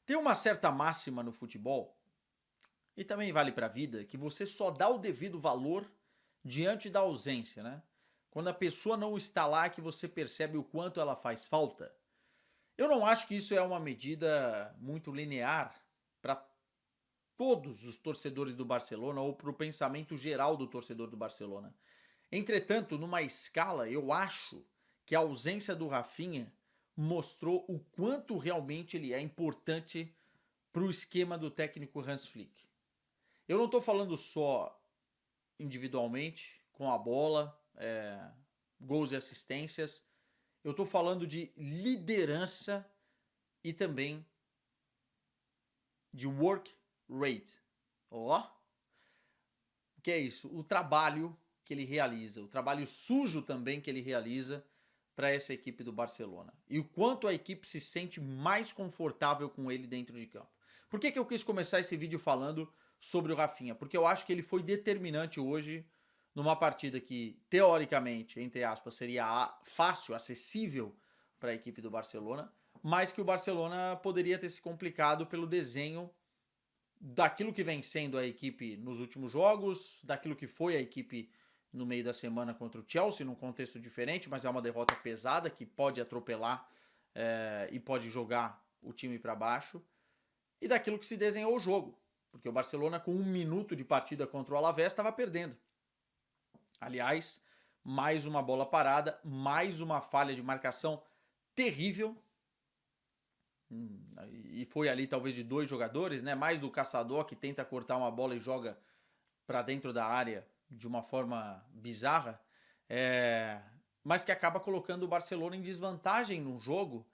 Tem uma certa máxima no futebol, e também vale para a vida, que você só dá o devido valor diante da ausência, né? Quando a pessoa não está lá, que você percebe o quanto ela faz falta. Eu não acho que isso é uma medida muito linear para todos os torcedores do Barcelona ou para o pensamento geral do torcedor do Barcelona. Entretanto, numa escala, eu acho que a ausência do Rafinha mostrou o quanto realmente ele é importante para o esquema do técnico Hans Flick. Eu não estou falando só individualmente, com a bola, gols e assistências. Eu estou falando de liderança e também de work rate. Ó, o que é isso? O trabalho que ele realiza, o trabalho sujo também que ele realiza para essa equipe do Barcelona. E o quanto a equipe se sente mais confortável com ele dentro de campo. Por que eu quis começar esse vídeo falando sobre o Rafinha? Porque eu acho que ele foi determinante hoje numa partida que, teoricamente, entre aspas, seria fácil, acessível para a equipe do Barcelona, mas que o Barcelona poderia ter se complicado pelo desenho daquilo que vem sendo a equipe nos últimos jogos, daquilo que foi a equipe no meio da semana contra o Chelsea, num contexto diferente, mas é uma derrota pesada que pode atropelar e pode jogar o time para baixo, e daquilo que se desenhou o jogo, porque o Barcelona, com 1 minuto de partida contra o Alavés, estava perdendo. Aliás, mais uma bola parada, mais uma falha de marcação terrível. E foi ali talvez de 2 jogadores, né? Mais do caçador que tenta cortar uma bola e joga para dentro da área de uma forma bizarra, mas que acaba colocando o Barcelona em desvantagem no jogo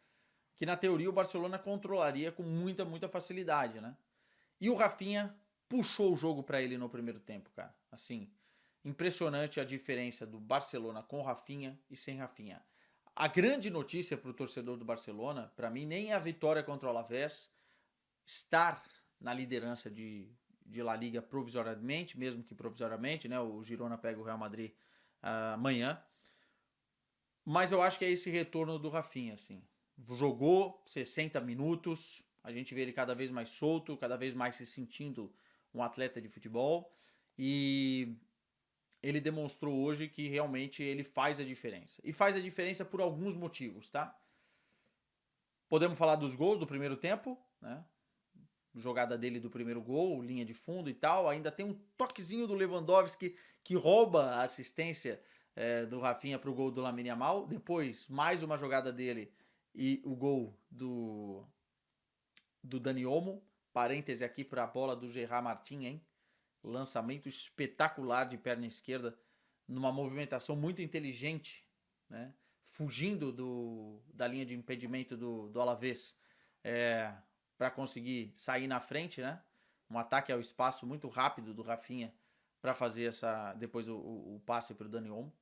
que na teoria o Barcelona controlaria com muita facilidade, né? E o Rafinha puxou o jogo para ele no primeiro tempo, cara. Assim, impressionante a diferença do Barcelona com Rafinha e sem Rafinha. A grande notícia para o torcedor do Barcelona, para mim, nem é a vitória contra o Alavés, estar na liderança de La Liga provisoriamente, mesmo que provisoriamente, né? O Girona pega o Real Madrid amanhã. Mas eu acho que é esse retorno do Rafinha, assim. Jogou 60 minutos, a gente vê ele cada vez mais solto, cada vez mais se sentindo um atleta de futebol. E ele demonstrou hoje que realmente ele faz a diferença. E faz a diferença por alguns motivos, tá? Podemos falar dos gols do primeiro tempo, né? Jogada dele do primeiro gol, linha de fundo e tal. Ainda tem um toquezinho do Lewandowski que rouba a assistência do Rafinha para o gol do Lamine Yamal. Depois, mais uma jogada dele e o gol do Dani Olmo. Parêntese aqui para a bola do Gerard Martin, hein? Lançamento espetacular de perna esquerda, numa movimentação muito inteligente, né? Fugindo da linha de impedimento do Alavés, para conseguir sair na frente, né? Um ataque ao espaço muito rápido do Rafinha para fazer depois o passe para o Dani Olmo.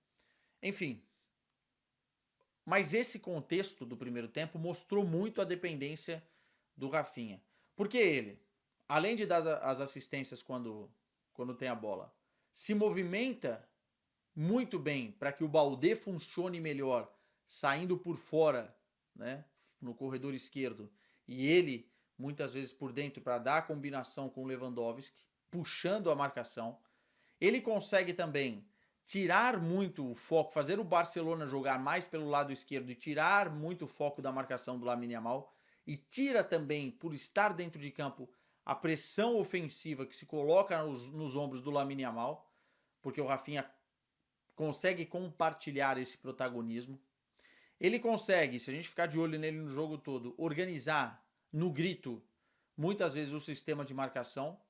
Enfim, mas esse contexto do primeiro tempo mostrou muito a dependência do Rafinha. Porque ele, além de dar as assistências quando tem a bola, se movimenta muito bem para que o Baldé funcione melhor, saindo por fora, né, no corredor esquerdo, e ele muitas vezes por dentro para dar a combinação com o Lewandowski, puxando a marcação. Ele consegue também tirar muito o foco, fazer o Barcelona jogar mais pelo lado esquerdo e tirar muito o foco da marcação do Lamine Yamal, e tira também, por estar dentro de campo, a pressão ofensiva que se coloca nos ombros do Lamine Yamal, porque o Rafinha consegue compartilhar esse protagonismo. Ele consegue, se a gente ficar de olho nele no jogo todo, organizar no grito muitas vezes o sistema de marcação,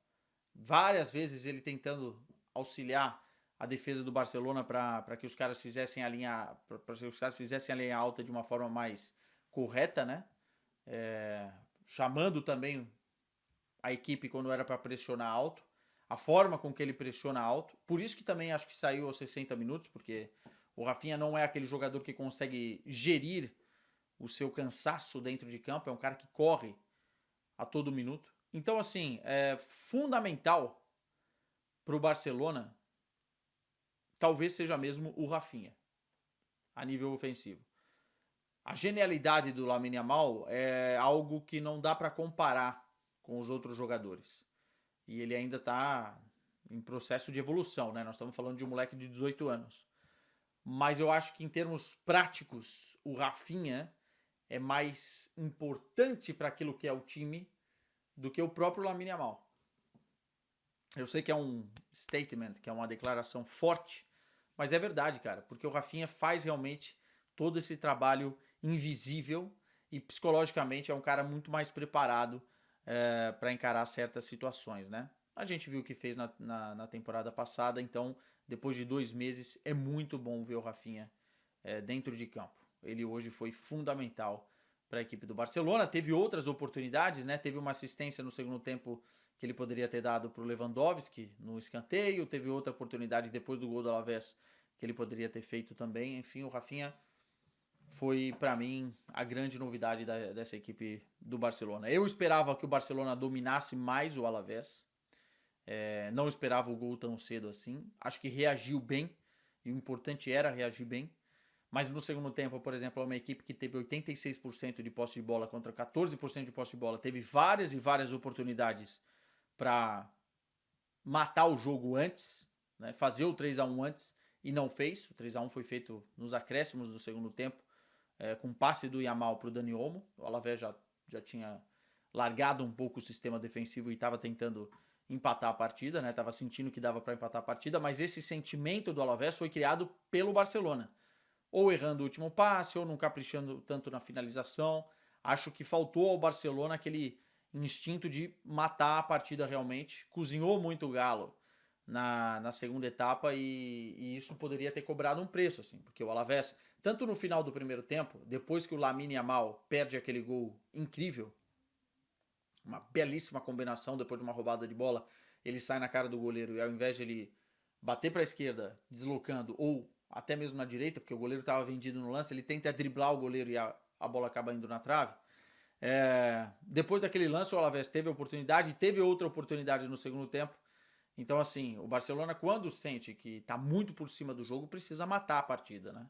várias vezes ele tentando auxiliar a defesa do Barcelona para que os caras fizessem a linha alta de uma forma mais correta, né? Chamando também a equipe quando era para pressionar alto, a forma com que ele pressiona alto. Por isso que também acho que saiu aos 60 minutos, porque o Rafinha não é aquele jogador que consegue gerir o seu cansaço dentro de campo, é um cara que corre a todo minuto. Então, assim, é fundamental para o Barcelona, talvez seja mesmo o Rafinha, a nível ofensivo. a genialidade do Lamine Yamal é algo que não dá para comparar com os outros jogadores. E ele ainda está em processo de evolução, né? Nós estamos falando de um moleque de 18 anos. Mas eu acho que em termos práticos, o Rafinha é mais importante para aquilo que é o time do que o próprio Lamine Yamal. Eu sei que é um statement, que é uma declaração forte, mas é verdade, cara, porque o Rafinha faz realmente todo esse trabalho invisível e psicologicamente é um cara muito mais preparado para encarar certas situações, né? A gente viu o que fez na temporada passada, então depois de 2 meses é muito bom ver o Rafinha dentro de campo. Ele hoje foi fundamental para a equipe do Barcelona. Teve outras oportunidades, né? Teve uma assistência no segundo tempo que ele poderia ter dado para o Lewandowski no escanteio. Teve outra oportunidade depois do gol do Alavés que ele poderia ter feito também. Enfim, o Rafinha foi, para mim, a grande novidade dessa equipe do Barcelona. Eu esperava que o Barcelona dominasse mais o Alavés. Não esperava o gol tão cedo assim. Acho que reagiu bem. E o importante era reagir bem. Mas no segundo tempo, por exemplo, uma equipe que teve 86% de posse de bola contra 14% de posse de bola, teve várias e várias oportunidades para matar o jogo antes, né? Fazer o 3-1 antes e não fez. O 3-1 foi feito nos acréscimos do segundo tempo, com passe do Yamal para o Dani Olmo. O Alavés já tinha largado um pouco o sistema defensivo e estava tentando empatar a partida, né? Tava sentindo que dava para empatar a partida, mas esse sentimento do Alavés foi criado pelo Barcelona. Ou errando o último passe, ou não caprichando tanto na finalização. Acho que faltou ao Barcelona aquele instinto de matar a partida realmente. Cozinhou muito o Galo na segunda etapa e isso poderia ter cobrado um preço, assim, porque o Alavés, tanto no final do primeiro tempo, depois que o Lamine Yamal perde aquele gol incrível, uma belíssima combinação depois de uma roubada de bola, ele sai na cara do goleiro e ao invés de ele bater para a esquerda, deslocando, ou até mesmo na direita, porque o goleiro estava vendido no lance, ele tenta driblar o goleiro e a bola acaba indo na trave. Depois daquele lance, o Alavés teve a oportunidade, e teve outra oportunidade no segundo tempo. Então, assim, o Barcelona, quando sente que está muito por cima do jogo, precisa matar a partida, né?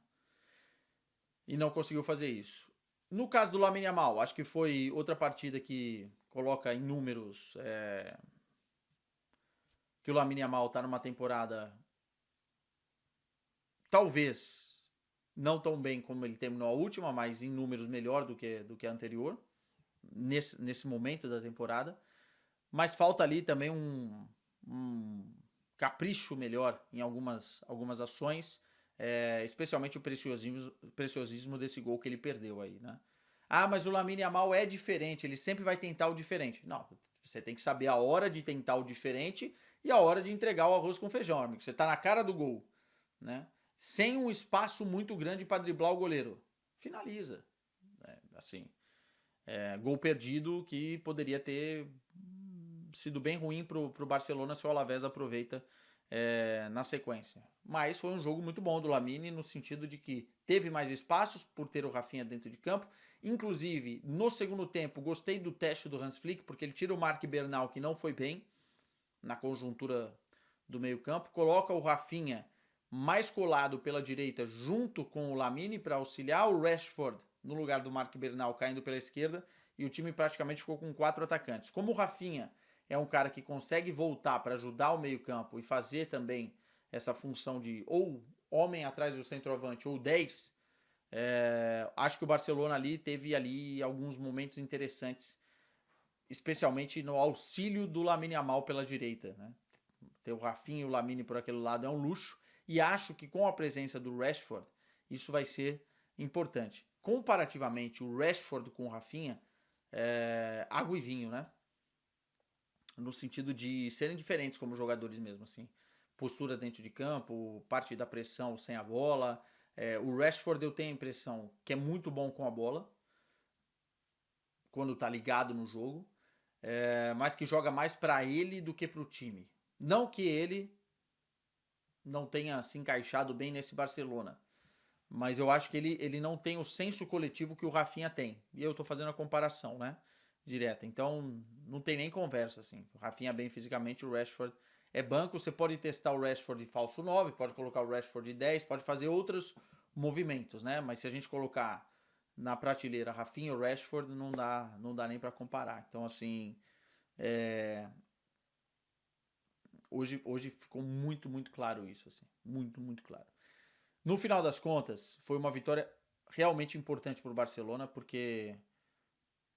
E não conseguiu fazer isso. No caso do Lamine Yamal, acho que foi outra partida que coloca em números que o Lamine Yamal está numa temporada talvez não tão bem como ele terminou a última, mas em números melhor do que a anterior, nesse momento da temporada. Mas falta ali também um capricho melhor em algumas ações, especialmente o preciosismo desse gol que ele perdeu aí, né? Ah, mas o Lamine Yamal é diferente, ele sempre vai tentar o diferente. Não, você tem que saber a hora de tentar o diferente e a hora de entregar o arroz com feijão, amigo. Você tá na cara do gol, né? Sem um espaço muito grande para driblar o goleiro. Finaliza. Assim, gol perdido que poderia ter sido bem ruim pro Barcelona se o Alavés aproveita na sequência. Mas foi um jogo muito bom do Lamine no sentido de que teve mais espaços por ter o Rafinha dentro de campo. Inclusive, no segundo tempo, gostei do teste do Hans Flick, porque ele tira o Marc Bernal, que não foi bem na conjuntura do meio campo, coloca o Rafinha mais colado pela direita junto com o Lamine para auxiliar o Rashford no lugar do Marc Bernal caindo pela esquerda, e o time praticamente ficou com 4 atacantes. Como o Rafinha é um cara que consegue voltar para ajudar o meio campo e fazer também essa função de ou homem atrás do centroavante ou 10, acho que o Barcelona ali teve ali alguns momentos interessantes, especialmente no auxílio do Lamine Yamal pela direita, né? Ter o Rafinha e o Lamine por aquele lado é um luxo, e acho que com a presença do Rashford isso vai ser importante. Comparativamente, o Rashford com o Rafinha, água e vinho, né? No sentido de serem diferentes como jogadores mesmo, assim. Postura dentro de campo, parte da pressão sem a bola. O Rashford eu tenho a impressão que é muito bom com a bola, quando tá ligado no jogo, mas que joga mais para ele do que para o time. Não que ele não tenha se encaixado bem nesse Barcelona, mas eu acho que ele não tem o senso coletivo que o Rafinha tem. E eu tô fazendo a comparação, né? Direta. Então, não tem nem conversa, assim. O Rafinha bem fisicamente, o Rashford é banco. Você pode testar o Rashford de falso 9, pode colocar o Rashford de 10, pode fazer outros movimentos, né? Mas se a gente colocar na prateleira Rafinha ou Rashford, não dá nem para comparar. Então, assim, hoje ficou muito, muito claro isso, assim, muito, muito claro. No final das contas, foi uma vitória realmente importante para o Barcelona, porque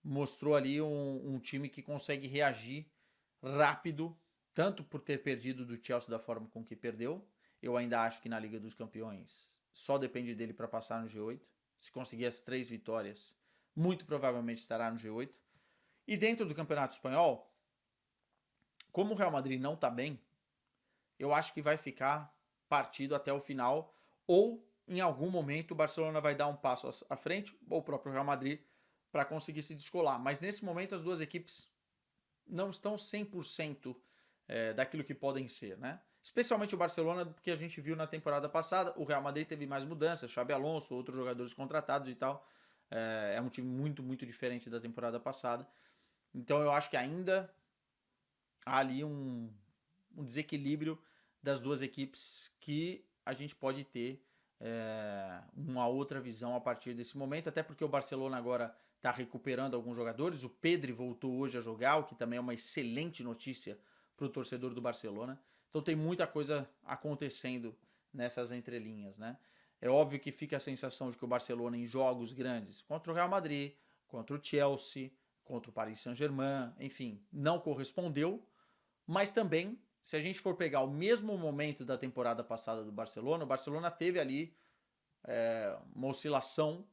mostrou ali um time que consegue reagir rápido, tanto por ter perdido do Chelsea da forma com que perdeu. Eu ainda acho que na Liga dos Campeões só depende dele para passar no G8. Se conseguir as 3 vitórias, muito provavelmente estará no G8. E dentro do Campeonato Espanhol, como o Real Madrid não está bem, eu acho que vai ficar partido até o final, ou em algum momento o Barcelona vai dar um passo à frente, ou o próprio Real Madrid, para conseguir se descolar. Mas nesse momento as duas equipes não estão 100% daquilo que podem ser, né? Especialmente o Barcelona, porque a gente viu na temporada passada, o Real Madrid teve mais mudanças, Xabi Alonso, outros jogadores contratados e tal. É um time muito, muito diferente da temporada passada. Então eu acho que ainda há ali um desequilíbrio das duas equipes que a gente pode ter uma outra visão a partir desse momento, até porque o Barcelona agora está recuperando alguns jogadores, o Pedri voltou hoje a jogar, o que também é uma excelente notícia para o torcedor do Barcelona. Então tem muita coisa acontecendo nessas entrelinhas, né? É óbvio que fica a sensação de que o Barcelona em jogos grandes, contra o Real Madrid, contra o Chelsea, contra o Paris Saint-Germain, enfim, não correspondeu, mas também, se a gente for pegar o mesmo momento da temporada passada do Barcelona, o Barcelona teve ali uma oscilação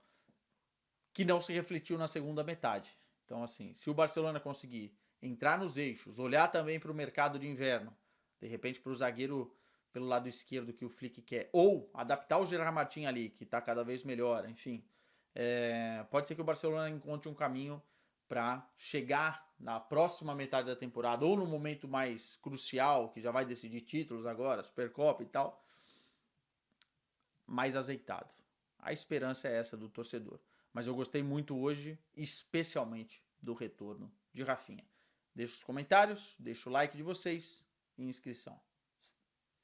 que não se refletiu na segunda metade. Então, assim, se o Barcelona conseguir entrar nos eixos, olhar também para o mercado de inverno, de repente para o zagueiro pelo lado esquerdo que o Flick quer, ou adaptar o Gerard Martin ali, que está cada vez melhor, enfim, pode ser que o Barcelona encontre um caminho para chegar na próxima metade da temporada, ou no momento mais crucial, que já vai decidir títulos agora, Supercopa e tal, mais azeitado. A esperança é essa do torcedor. Mas eu gostei muito hoje, especialmente do retorno de Rafinha. Deixa os comentários, deixa o like de vocês e inscrição.